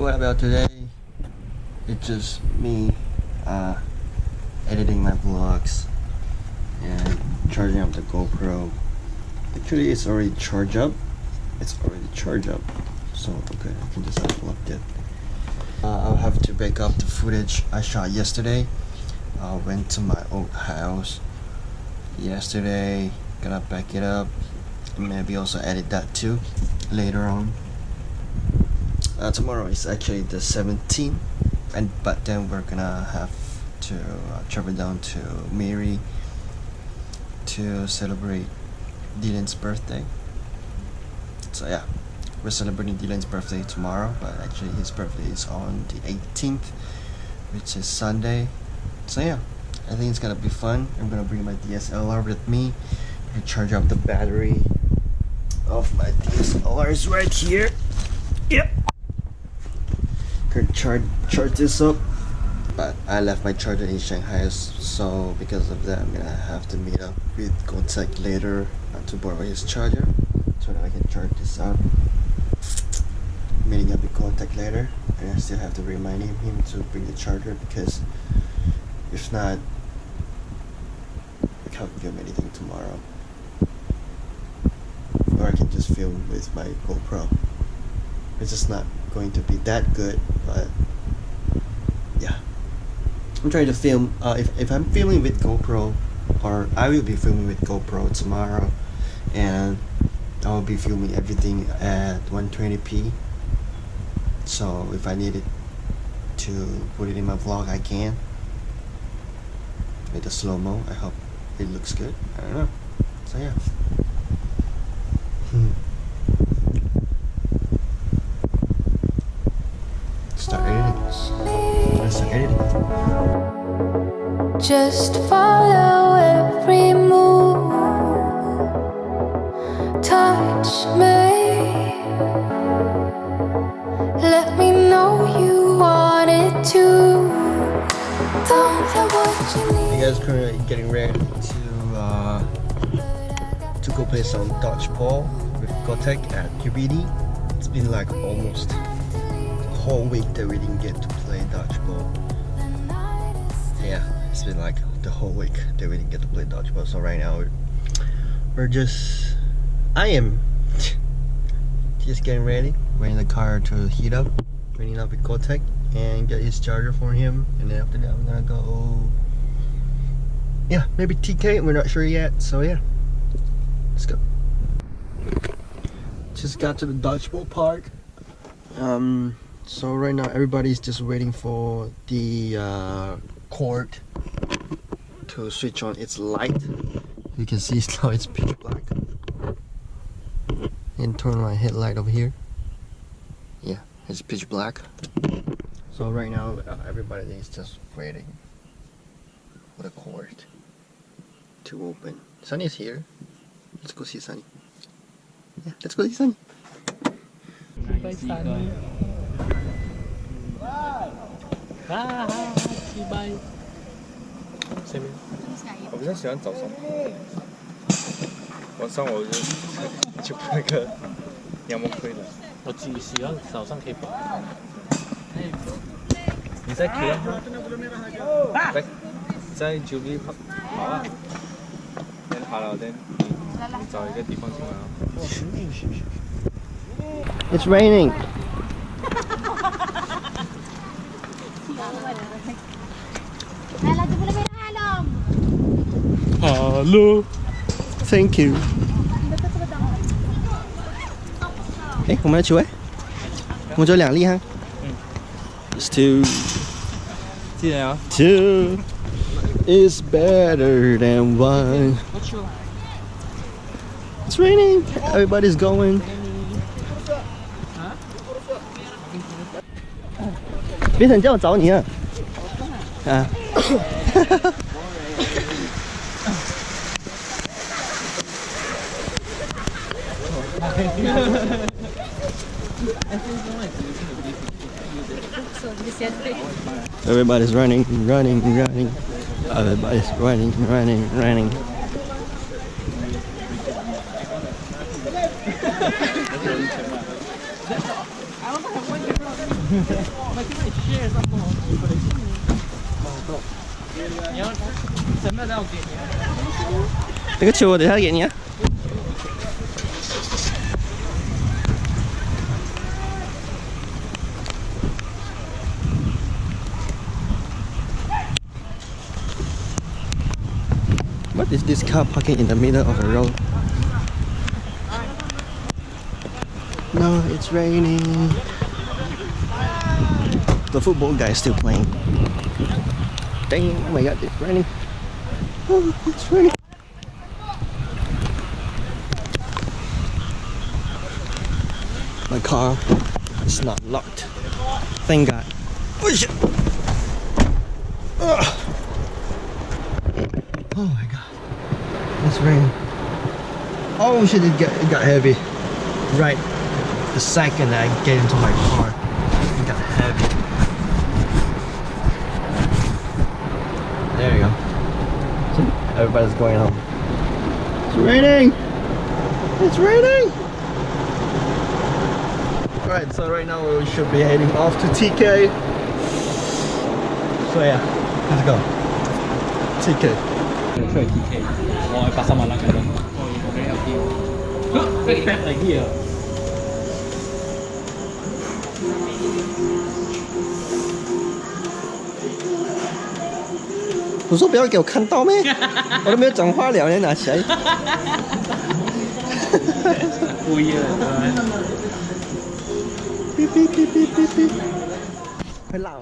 What about today? It's just me editing my vlogs and charging up the GoPro. Actually, it's already charged up. So okay, I can just unplug it. I'll have to back up the footage I shot yesterday. I went to my old house yesterday. Gonna back it up. Maybe also edit that too later on. Tomorrow is actually the 17th, but then we're gonna have to travel down to Mary to celebrate Dylan's birthday. So yeah, we're celebrating Dylan's birthday tomorrow, but actually his birthday is on the 18th, which is Sunday. So yeah, I think it's gonna be fun. I'm gonna bring my DSLR with me and charge up the battery of my DSLR is right here. Yep. Gonna charge this up, but I left my charger in Shanghai, so because of that I'm gonna have to meet up with Contact later to borrow his charger so that I can charge this up. Meeting up with Contact later, and I still have to remind him to bring the charger, because if not, I can't film anything tomorrow. Or I can just film with my GoPro. It's just not going to be that good, but yeah, I'm trying to film. If I'm filming with GoPro, or I will be filming with GoPro tomorrow, and I will be filming everything at 120p. So if I needed to put it in my vlog, I can with the slow-mo. I hope it looks good. I don't know. So yeah. Start editing. Let's start editing. Just follow every move. Touch me. Let me know you want it too. Don't know what you need. You guys currently getting ready to go play some Dodgeball with Gotek at QBD. It's been like almost whole week that we didn't get to play Dodgeball. Yeah, it's been like the whole week that we didn't get to play Dodgeball. So right now I am just getting ready. Waiting the car to heat up, waiting up with Gotek and get his charger for him, and then after that I'm gonna go, yeah, maybe TK, we're not sure yet. So yeah, let's go. Just got to the Dodgeball park. So right now everybody's just waiting for the court to switch on its light. You can see now it's pitch black. And turn my headlight over here. Yeah, it's pitch black. So right now everybody is just waiting for the court to open. Sunny is here. Let's go see Sunny. Yeah, let's go see Sunny. Bye, Sunny. Bye. 下面。我比较喜欢早上，晚上我就那个羊毛盔的。我自己喜欢早上可以跑。你在 Q 啊？在9B 跑啊？先跑了，then 你找一个地方进来啊。It's raining. Hello. Thank you. 我们来球我们只有2粒哈。It's two. 记得啊。Two is better than one. It's raining. Everybody's going. 别等，叫我找你啊！啊！Everybody's running. Everybody's running. 你要什么都给你。这个球我等下给你啊。What is this car parking in the middle of the road? No, it's raining. The football guy is still playing. Dang, oh my god, it's raining. Oh, it's raining. My car is not locked. Thank God. Oh shit! Ugh. Oh my god. It's raining. Oh shit, it got heavy. Right the second I get into my car, it got heavy. There you go. So everybody's going home. It's raining! It's raining! Alright, so right now we should be heading off to TK. So yeah, let's go. TK. 出嚟 TK，我係83萬啦，咁樣。我俾有啲。係啲啊！我说不要给我看到咩？我都没有讲话了，你拿起来。故意的，快拉！